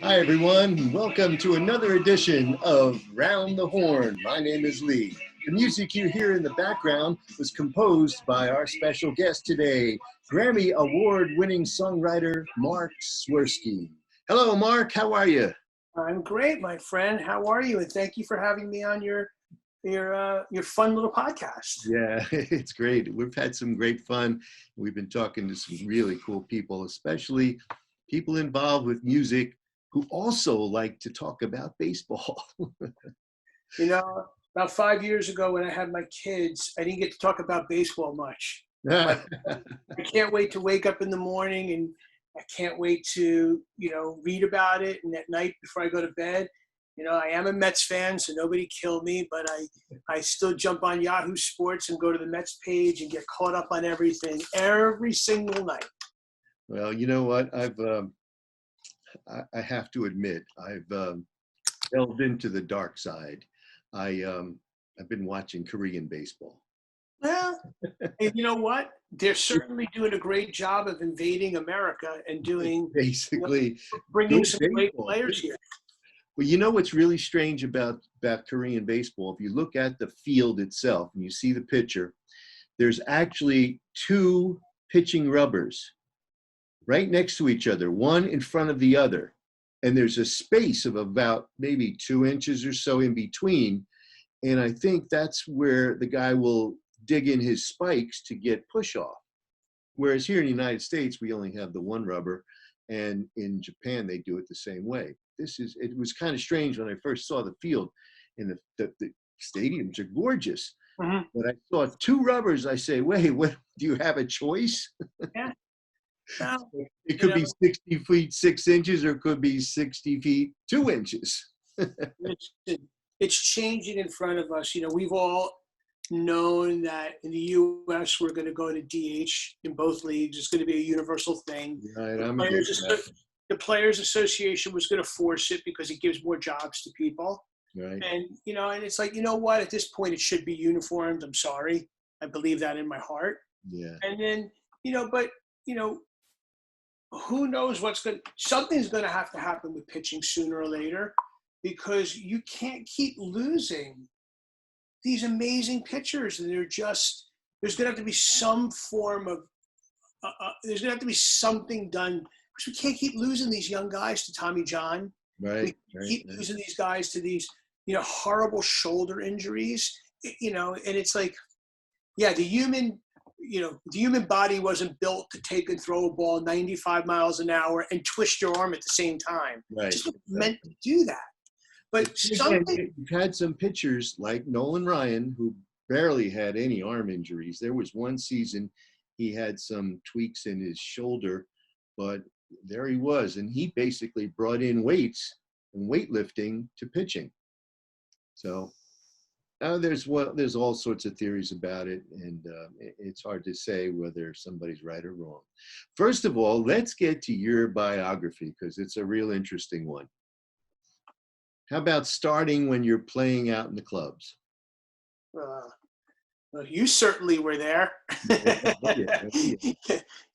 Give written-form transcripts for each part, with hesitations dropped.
Hi, everyone. Welcome to another edition of Round the Horn. My name is Lee. The music you hear in the background was composed by our special guest today, Grammy Award-winning songwriter Marc Swersky. Hello, Marc. How are you? I'm great, my friend. How are you? And thank you for having me on your fun little podcast. Yeah, it's great. We've had some great fun. We've been talking to some really cool people, especially people involved with music who also like to talk about baseball. You know, about 5 years ago when I had my kids, I didn't get to talk about baseball much. But I can't wait to wake up in the morning, and I can't wait to, read about it. And at night before I go to bed, I am a Mets fan, so nobody kill me, but I still jump on Yahoo Sports and go to the Mets page and get caught up on everything every single night. Well, you know what? I have to admit, I've delved into the dark side. I've been watching Korean baseball. Well, and you know what? They're certainly doing a great job of invading America and Basically bringing good some baseball. great players here. Well, you know what's really strange about Korean baseball? If you look at the field itself and you see the pitcher, there's actually two pitching rubbers right next to each other, one in front of the other. And there's a space of about maybe 2 inches or so in between. And I think that's where the guy will dig in his spikes to get push off. Whereas here in the United States, we only have the one rubber. And in Japan, they do it the same way. It was kind of strange when I first saw the field, and the stadiums are gorgeous. Mhm. But I saw two rubbers. I say, wait, what? Do you have a choice? Yeah. Well, It could be 60 feet 6 inches, or it could be 60 feet 2 inches. it's changing in front of us. We've all known that in the U.S. we're going to go to DH in both leagues. It's going to be a universal thing. Right, The Players Association was going to force it because it gives more jobs to people. Right. And and it's like, what? At this point, it should be uniformed. I'm sorry, I believe that in my heart. Yeah. And then but who knows something's going to have to happen with pitching sooner or later, because you can't keep losing these amazing pitchers. And there's going to have to be some form of, there's going to have to be something done, because we can't keep losing these young guys to Tommy John. Right. We keep losing these guys to these, horrible shoulder injuries, and it's like, yeah, the human body wasn't built to take and throw a ball 95 miles an hour and twist your arm at the same time. Right. It's just meant to do that. But you've had some pitchers like Nolan Ryan, who barely had any arm injuries. There was one season he had some tweaks in his shoulder, but there he was. And he basically brought in weights and weightlifting to pitching. So there's all sorts of theories about it, and it's hard to say whether somebody's right or wrong. First of all, let's get to your biography, because it's a real interesting one. How about starting when you're playing out in the clubs? Well, you certainly were there.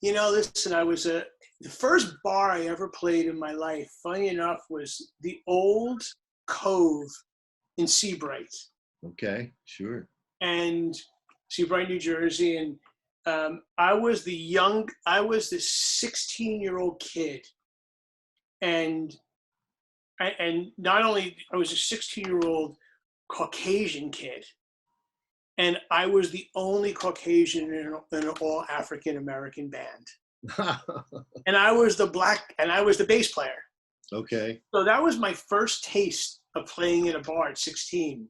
Listen, I was the first bar I ever played in my life, funny enough, was the Old Cove in Seabright. Okay, sure. And Seabright, New Jersey. And I was the 16-year-old kid. And not only I was a 16-year-old Caucasian kid, and I was the only Caucasian in an all African American band. And I was the bass player. Okay. So that was my first taste of playing in a bar at 16.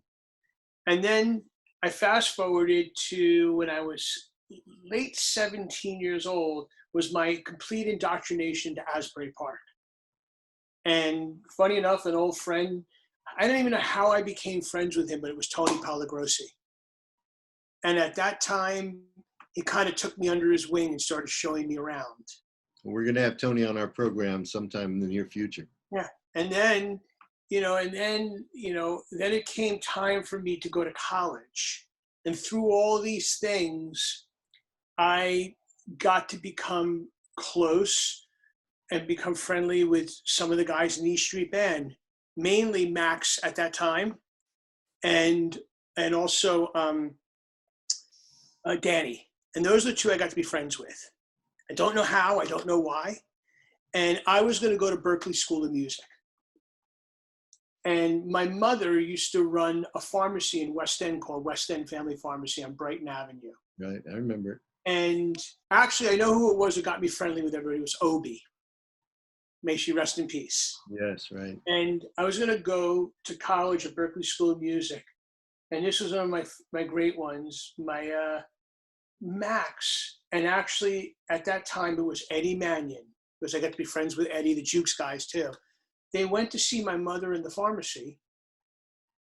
And then I fast forwarded to when I was late 17 years old, was my complete indoctrination to Asbury Park. And funny enough, an old friend, I don't even know how I became friends with him, but it was Tony Palagrossi. And at that time, he kind of took me under his wing and started showing me around. We're going to have Tony on our program sometime in the near future. Yeah. And then, then it came time for me to go to college. And through all these things, I got to become close and become friendly with some of the guys in the East Street Band, mainly Max at that time, and also Danny. And those are the two I got to be friends with. I don't know how, I don't know why. And I was going to go to Berklee School of Music. And my mother used to run a pharmacy in West End called West End Family Pharmacy on Brighton Avenue. Right, I remember it. And actually, I know who it was that got me friendly with everybody. It was Obie. May she rest in peace. Yes, right. And I was going to go to college at Berklee School of Music. And this was one of my great ones, my Max. And actually, at that time, it was Eddie Mannion, because I got to be friends with Eddie, the Jukes guys, too. They went to see my mother in the pharmacy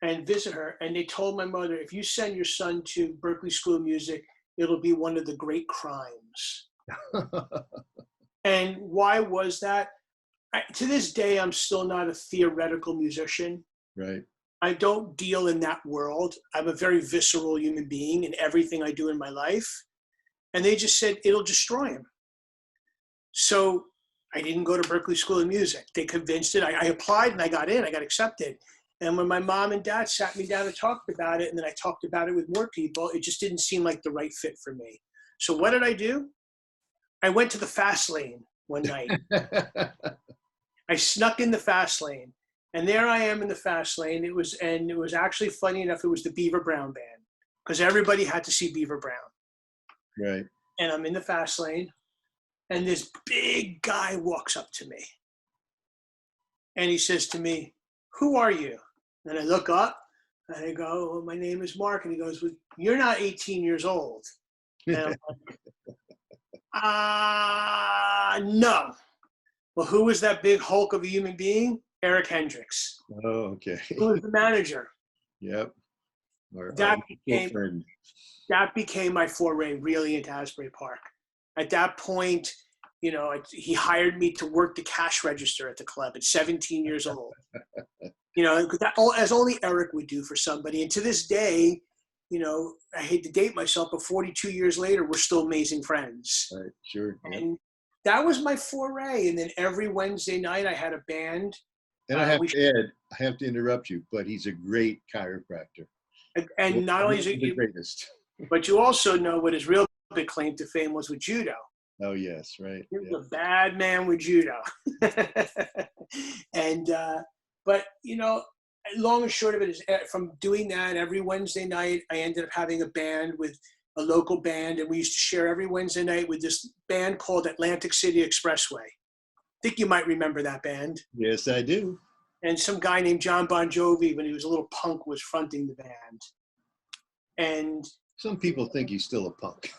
and visit her. And they told my mother, if you send your son to Berklee School of Music, it'll be one of the great crimes. And why was that? To this day, I'm still not a theoretical musician. Right. I don't deal in that world. I'm a very visceral human being in everything I do in my life. And they just said, it'll destroy him. So I didn't go to Berklee School of Music. They convinced it. I applied and I got in. I got accepted. And when my mom and dad sat me down and talked about it, and then I talked about it with more people, it just didn't seem like the right fit for me. So what did I do? I went to the fast lane one night. I snuck in the fast lane. And there I am in the fast lane. It was actually funny enough, it was the Beaver Brown band, because everybody had to see Beaver Brown. Right. And I'm in the fast lane, and this big guy walks up to me. And he says to me, "Who are you?" And I look up and I go, "Well, my name is Mark." And he goes, "Well, you're not 18 years old." And I'm like, no. Well, who was that big hulk of a human being? Eric Hendricks. Oh, okay. Who was the manager? Yep. That became my foray really into Asbury Park. At that point, you know, he hired me to work the cash register at the club at 17 years old. You know, as only Eric would do for somebody. And to this day, you know, I hate to date myself, but 42 years later, we're still amazing friends. Right, sure. Yep. And that was my foray. And then every Wednesday night, I had a band. And I have to add, I have to interrupt you, but he's a great chiropractor. And not only is he it the greatest, but you also know what his real big claim to fame was with judo. Oh yes, right. He was a bad man with judo. And but you know, long and short of it is, from doing that every Wednesday night, I ended up having a band with a local band, and we used to share every Wednesday night with this band called Atlantic City Expressway. I think you might remember that band. Yes, I do. And some guy named John Bon Jovi, when he was a little punk, was fronting the band. And some people think he's still a punk.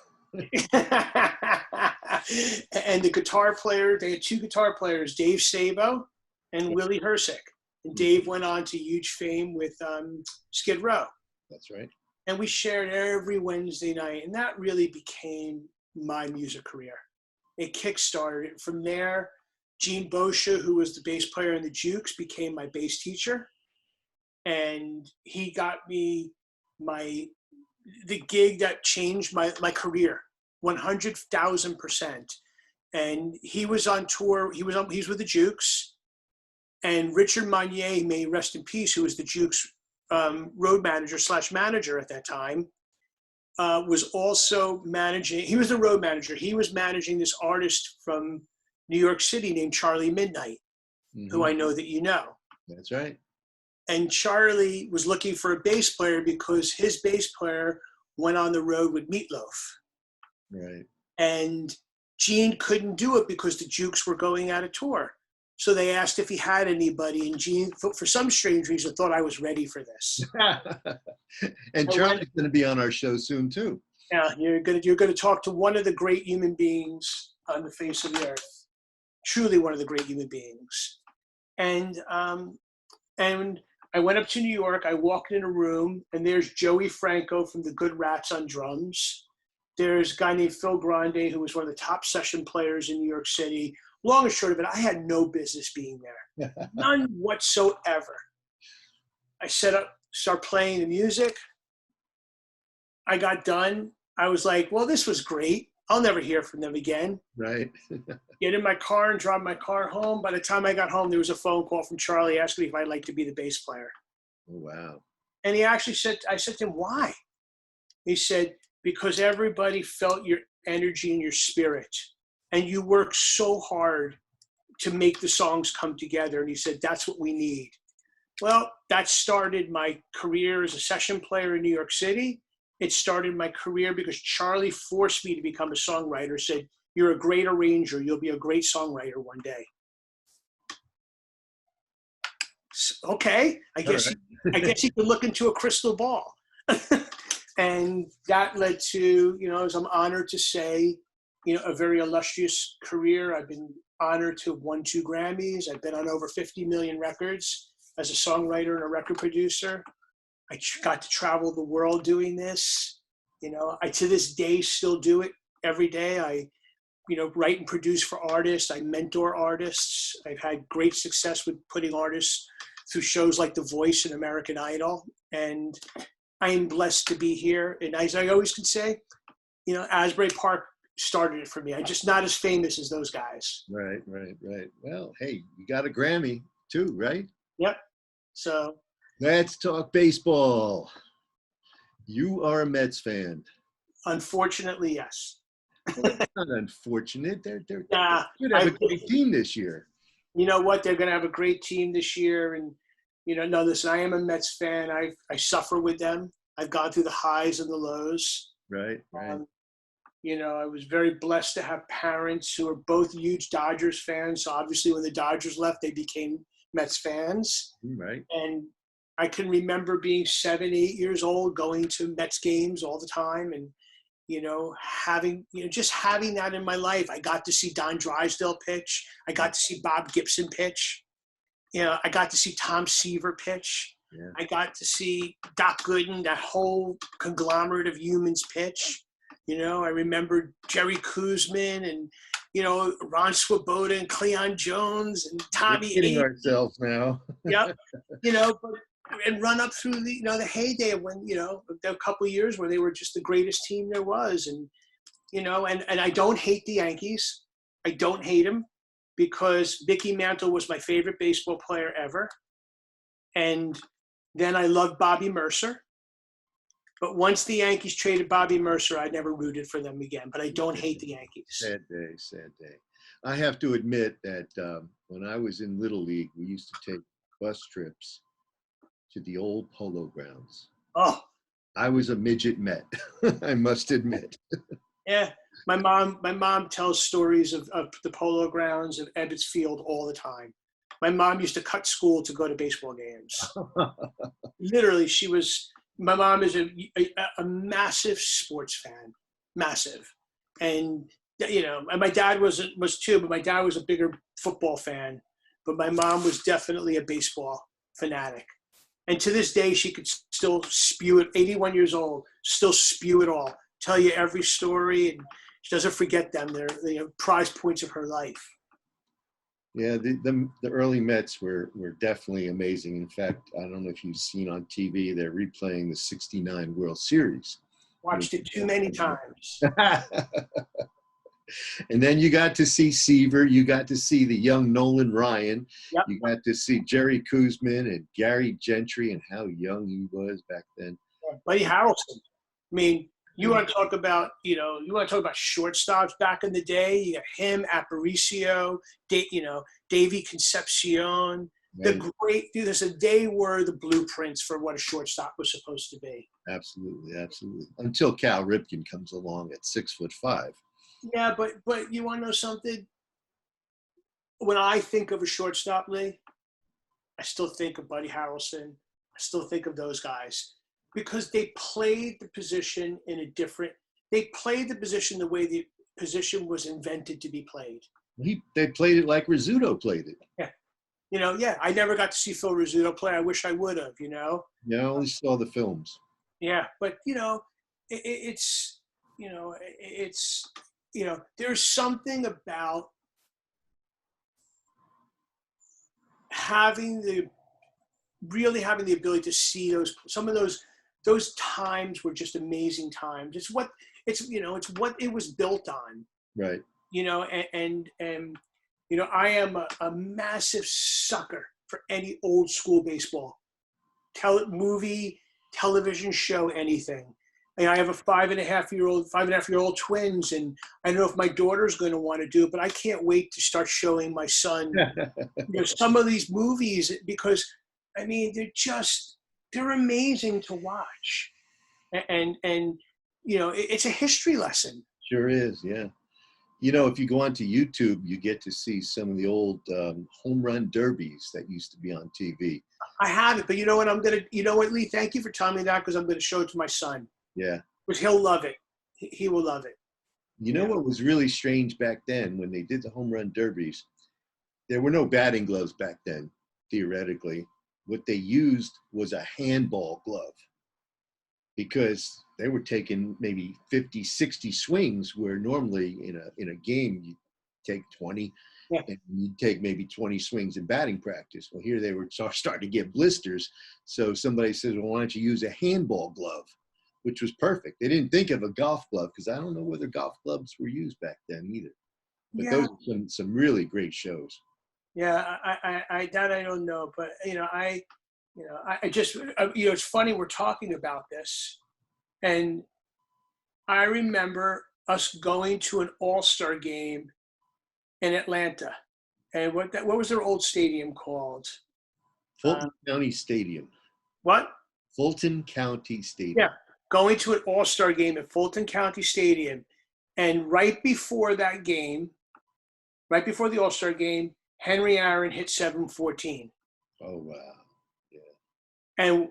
And the guitar player, they had two guitar players, Dave Sabo and Willie Hersick. And Dave went on to huge fame with Skid Row. That's right. And we shared every Wednesday night, and that really became my music career. It kickstarted it. From there, Gene Boscia, who was the bass player in the Jukes, became my bass teacher. And he got me the gig that changed my career 100,000%. And he was on tour. He's with the Jukes, and Richard Monnier, may he rest in peace, who was the Jukes road manager / manager at that time, was also managing. He was the road manager. He was managing this artist from New York City named Charlie Midnight, who I know that you know. That's right. And Charlie was looking for a bass player because his bass player went on the road with Meatloaf. Right. And Gene couldn't do it because the Jukes were going out of tour. So they asked if he had anybody, and Gene, for some strange reason, thought I was ready for this. And Charlie's going to be on our show soon too. Yeah, you're going to talk to one of the great human beings on the face of the earth. Truly one of the great human beings. And I went up to New York. I walked in a room, and there's Joey Franco from the Good Rats on drums. There's a guy named Phil Grande, who was one of the top session players in New York City. Long and short of it, I had no business being there. None whatsoever. I start playing the music. I got done. I was like, well, this was great. I'll never hear from them again. Right. Get in my car and drive my car home. By the time I got home, there was a phone call from Charlie asking me if I'd like to be the bass player. Oh, wow. And he actually said, I said to him, why? He said, because everybody felt your energy and your spirit. And you work so hard to make the songs come together. And he said, that's what we need. Well, that started my career as a session player in New York City. It started my career because Charlie forced me to become a songwriter, said, you're a great arranger. You'll be a great songwriter one day. Okay, I guess he could look into a crystal ball. And that led to, as I'm honored to say, a very illustrious career. I've been honored to have won 2 Grammys. I've been on over 50 million records as a songwriter and a record producer. I got to travel the world doing this. I to this day still do it every day. I write and produce for artists. I mentor artists. I've had great success with putting artists through shows like The Voice and American Idol. And I am blessed to be here. And as I always can say, Asbury Park started it for me. I'm just not as famous as those guys. Right. Well, hey, you got a Grammy too, right? Yep. So let's talk baseball. You are a Mets fan. Unfortunately, yes. Well, it's not unfortunate. They're nah, going to have a great team this year. You know what? They're going to have a great team this year. And, no, listen, I am a Mets fan. I suffer with them. I've gone through the highs and the lows. Right. I was very blessed to have parents who are both huge Dodgers fans. So obviously when the Dodgers left, they became Mets fans. Right. And I can remember being 7, 8 years old, going to Mets games all the time. And, having that in my life. I got to see Don Drysdale pitch. I got to see Bob Gibson pitch. I got to see Tom Seaver pitch. Yeah. I got to see Doc Gooden, that whole conglomerate of humans pitch. I remember Jerry Kuzman and, Ron Swoboda and Cleon Jones and Tommy. We're kidding ourselves now. Yep. And run up through the, the heyday of when, a couple of years where they were just the greatest team there was. And, and I don't hate the Yankees. I don't hate them because Mickey Mantle was my favorite baseball player ever. And then I loved Bobby Mercer. But once the Yankees traded Bobby Mercer, I never rooted for them again. But I don't hate the Yankees. Sad day. I have to admit that when I was in Little League, we used to take bus trips to the old Polo Grounds. Oh. I was a midget Met, I must admit. Yeah. My mom tells stories of the Polo Grounds of Ebbets Field all the time. My mom used to cut school to go to baseball games. Literally, my mom is a massive sports fan, massive. And, and my dad was too, but my dad was a bigger football fan. But my mom was definitely a baseball fanatic. And to this day, she could still spew it, 81 years old, still spew it all, tell you every story, and she doesn't forget them. They're prize points of her life. Yeah, the early Mets were definitely amazing. In fact, I don't know if you've seen on TV, they're replaying the '69 World Series. Watched it too many times. And then you got to see Seaver. You got to see the young Nolan Ryan. Yep. You got to see Jerry Kuzman and Gary Gentry and how young he was back then. Yeah, Buddy Harrelson. I mean, you want to talk about, shortstops back in the day. You got him, Aparicio, Davey Concepcion. Right. There's a day were the blueprints for what a shortstop was supposed to be. Absolutely. Until Cal Ripken comes along at 6'5". Yeah, but you want to know something? When I think of a shortstop, Lee, I still think of Buddy Harrelson. I still think of those guys because they played the position they played the position the way the position was invented to be played. They played it like Rizzuto played it. Yeah. I never got to see Phil Rizzuto play. I wish I would have, Yeah, I only saw the films. Yeah, but, there's something about having the ability to see some of those times were just amazing times. it's it's what it was built on. Right. And I am a massive sucker for any old school baseball, movie, television show, anything. I have a 5.5-year-old twins, and I don't know if my daughter's going to want to do it, but I can't wait to start showing my son some of these movies, because I mean they're amazing to watch, and it's a history lesson. Sure is, yeah. If you go onto YouTube, you get to see some of the old home run derbies that used to be on TV. I have it, but you know what, Lee? Thank you for telling me that, because I'm going to show it to my son. Yeah. Because he'll love it. He will love it. What was really strange back then when they did the home run derbies? There were no batting gloves back then, theoretically. What they used was a handball glove, because they were taking maybe 50, 60 swings, where normally in a game you take 20, and you'd take maybe 20 swings in batting practice. Well, here they were starting to get blisters. So somebody says, well, why don't you use a handball glove, which was perfect. They didn't think of a golf glove, because I don't know whether golf gloves were used back then either. But those are some really great shows. Yeah, I don't know, but I just it's funny we're talking about this, and I remember us going to an All-Star game in Atlanta, and what was their old stadium called? Fulton County Stadium. What? Fulton County Stadium. Yeah, going to an All-Star game at Fulton County Stadium, and right before that game, right before the All-Star game, Henry Aaron hit 714. Oh wow! Yeah.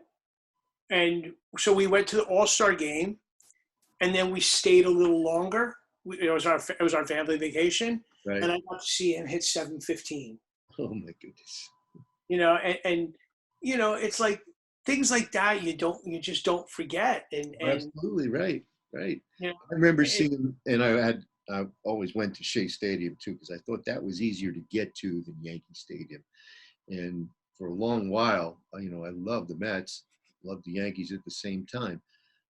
And so we went to the All-Star game, and then we stayed a little longer. It was our family vacation, right. And I got to see him hit 715. Oh my goodness! And it's like things like that you just don't forget. And absolutely right. Yeah. I remember seeing, and I always went to Shea Stadium too, because I thought that was easier to get to than Yankee Stadium. And for a long while, I loved the Mets, loved the Yankees at the same time.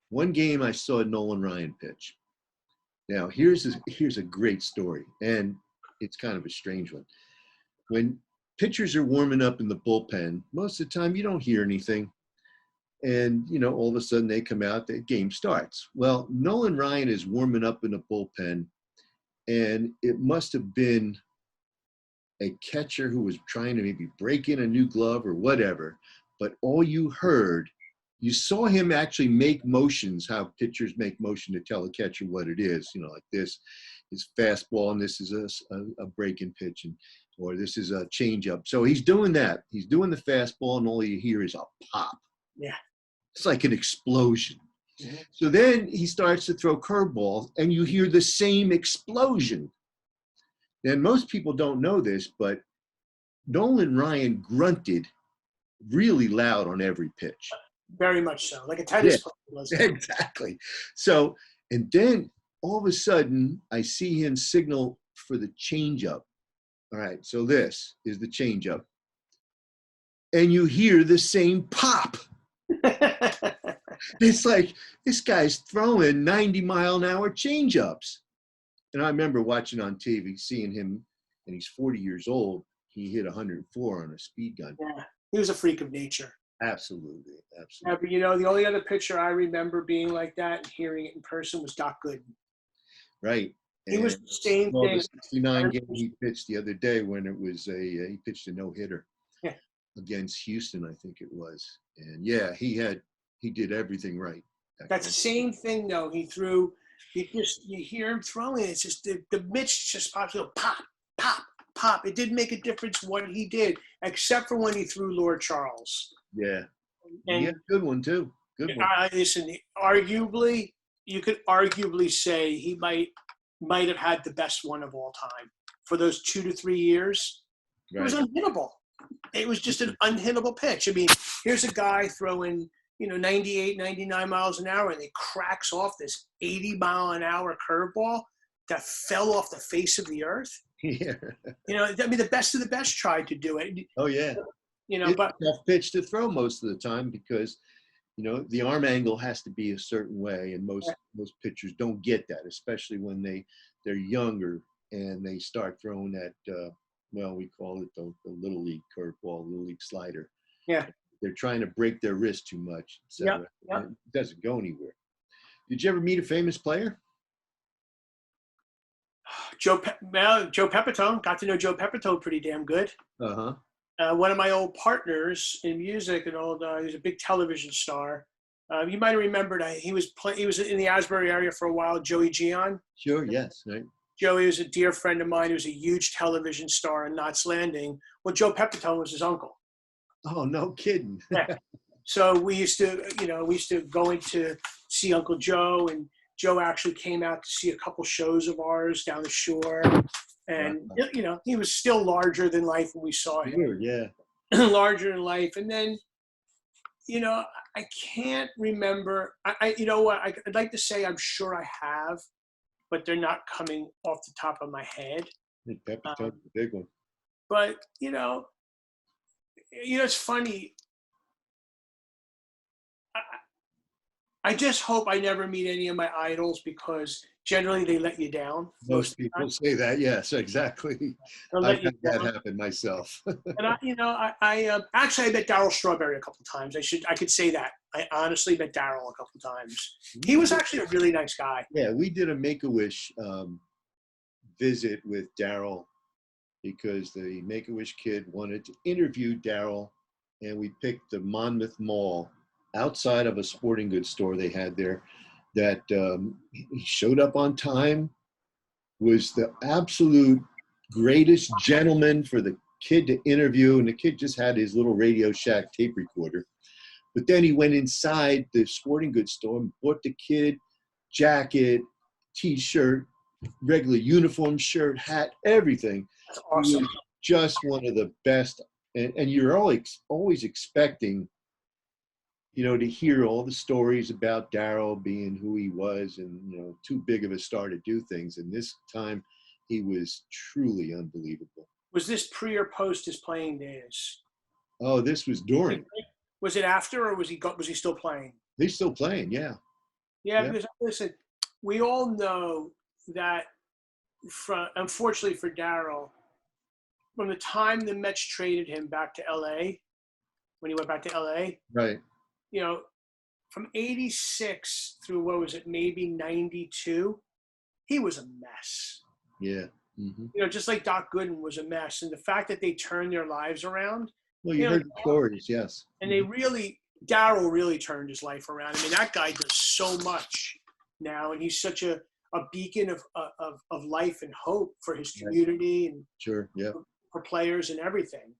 One game I saw Nolan Ryan pitch. Now here's a great story, and it's kind of a strange one. When pitchers are warming up in the bullpen, most of the time you don't hear anything. And, all of a sudden they come out, the game starts. Well, Nolan Ryan is warming up in the bullpen, and it must have been a catcher who was trying to maybe break in a new glove or whatever. But all you saw him actually make motions, how pitchers make motion to tell a catcher what it is, like this is fastball, and this is a break-in pitch, or this is a changeup. So he's doing that. He's doing the fastball, and all you hear is a pop. Yeah. It's like an explosion. Mm-hmm. So then he starts to throw curveballs, and you hear the same explosion. And most people don't know this, but Nolan Ryan grunted really loud on every pitch. Very much so, like a tennis player does. Exactly. So, and then all of a sudden, I see him signal for the changeup. All right, so this is the changeup. And you hear the same pop. It's like, this guy's throwing 90-mile-an-hour changeups. And I remember watching on TV, seeing him, and he's 40 years old. He hit 104 on a speed gun. Yeah, he was a freak of nature. Absolutely. Yeah, but the only other pitcher I remember being like that and hearing it in person was Doc Gooden. Right. He was the same thing. The 69 game he pitched the other day, when it was he pitched a no-hitter against Houston, I think it was. And yeah, he did everything right. That's the same thing though. You hear him throwing, it's just the mitch just pops, pop, pop, pop. It didn't make a difference what he did, except for when he threw Lord Charles. Yeah. And good one too. Good one. Listen, you could arguably say he might have had the best one of all time for those 2 to 3 years. Right. It was unhittable. It was just an unhittable pitch. I mean, here's a guy throwing, 98, 99 miles an hour, and he cracks off this 80-mile-an-hour curveball that fell off the face of the earth. Yeah. The best of the best tried to do it. Oh yeah. But tough pitch to throw most of the time, because the arm angle has to be a certain way, and most pitchers don't get that, especially when they're younger and they start throwing that, we call it the little league curveball, little league slider. Yeah. They're trying to break their wrist too much, etc. Yep. It doesn't go anywhere. Did you ever meet a famous player? Joe Pepitone. Got to know Joe Pepitone pretty damn good. Uh-huh. One of my old partners in music, he was a big television star. You might have remembered he was in the Asbury area for a while. Joey Gion. Sure. Yes. Right. Joey was a dear friend of mine. He was a huge television star in Knots Landing. Well, Joe Pepitone was his uncle. Oh, no kidding. Yeah. So we used to go in to see Uncle Joe, and Joe actually came out to see a couple shows of ours down the shore. And, he was still larger than life when we saw him. Sure, yeah. Larger than life. And then, I can't remember. You know what? I'd like to say I'm sure I have, but they're not coming off the top of my head. Pepitone's a big one. But, it's funny. I just hope I never meet any of my idols, because generally they let you down. Most people say that. Yes, exactly. I've had that happen myself. And I met Darryl Strawberry a couple of times. I could say that. I honestly met Darryl a couple of times. He was actually a really nice guy. Yeah, we did a Make-A-Wish visit with Darryl, because the Make-A-Wish kid wanted to interview Darryl, and we picked the Monmouth Mall outside of a sporting goods store they had there, that he showed up on time, was the absolute greatest gentleman for the kid to interview, and the kid just had his little Radio Shack tape recorder. But then he went inside the sporting goods store and bought the kid jacket, T-shirt, regular uniform shirt, hat, everything. That's awesome. He was just one of the best, and you're always expecting, to hear all the stories about Darryl being who he was, and, too big of a star to do things. And this time he was truly unbelievable. Was this pre or post his playing days? Oh, this was during. Was it after, or was he still playing? He's still playing, yeah. Yeah, because listen, we all know that unfortunately for Darryl, from the time the Mets traded him back to LA, when he went back to LA. Right. From 86 through, maybe 92, he was a mess. Yeah. Mm-hmm. Just like Doc Gooden was a mess. And the fact that they turned their lives around. Well, you heard the stories, yes. And Darryl really turned his life around. I mean, that guy does so much now, and he's such a beacon of life and hope for his community and sure, yeah, for players and everything.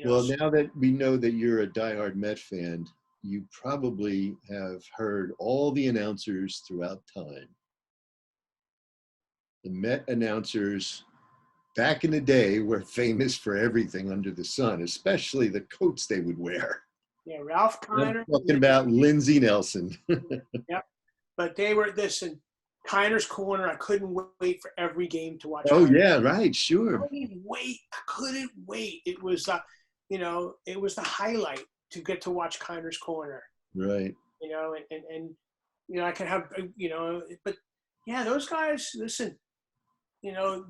Well, now that we know that you're a diehard Met fan, you probably have heard all the announcers throughout time. The Met announcers back in the day were famous for everything under the sun, especially the coats they would wear. Yeah, Ralph Kiner. I'm talking about Lindsey Nelson. Yep. But they were Kiner's Corner. I couldn't wait for every game to watch. Oh, yeah, right, sure. I couldn't wait. It was, it was the highlight to get to watch Kiner's Corner. Right. And I can have, but yeah, those guys, listen,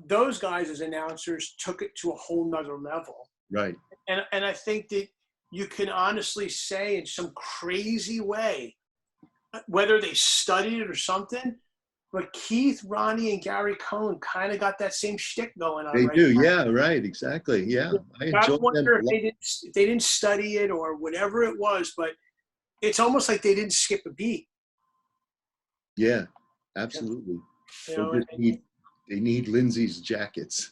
those guys as announcers took it to a whole nother level. Right. And I think that you can honestly say in some crazy way, whether they studied it or something, but Keith, Ronnie, and Gary Cohen kind of got that same shtick going on. They do, yeah, right, exactly, yeah. I wonder if they didn't study it or whatever it was, but it's almost like they didn't skip a beat. Yeah, absolutely. They need Lindsey's jackets.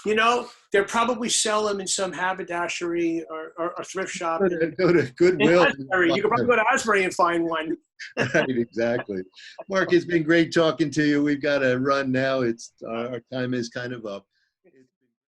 They'll probably sell them in some haberdashery or thrift shop. Go to Goodwill. You could probably go to Asbury and find one. Right, exactly. Marc, it's been great talking to you. We've got to run now. Our time is kind of up.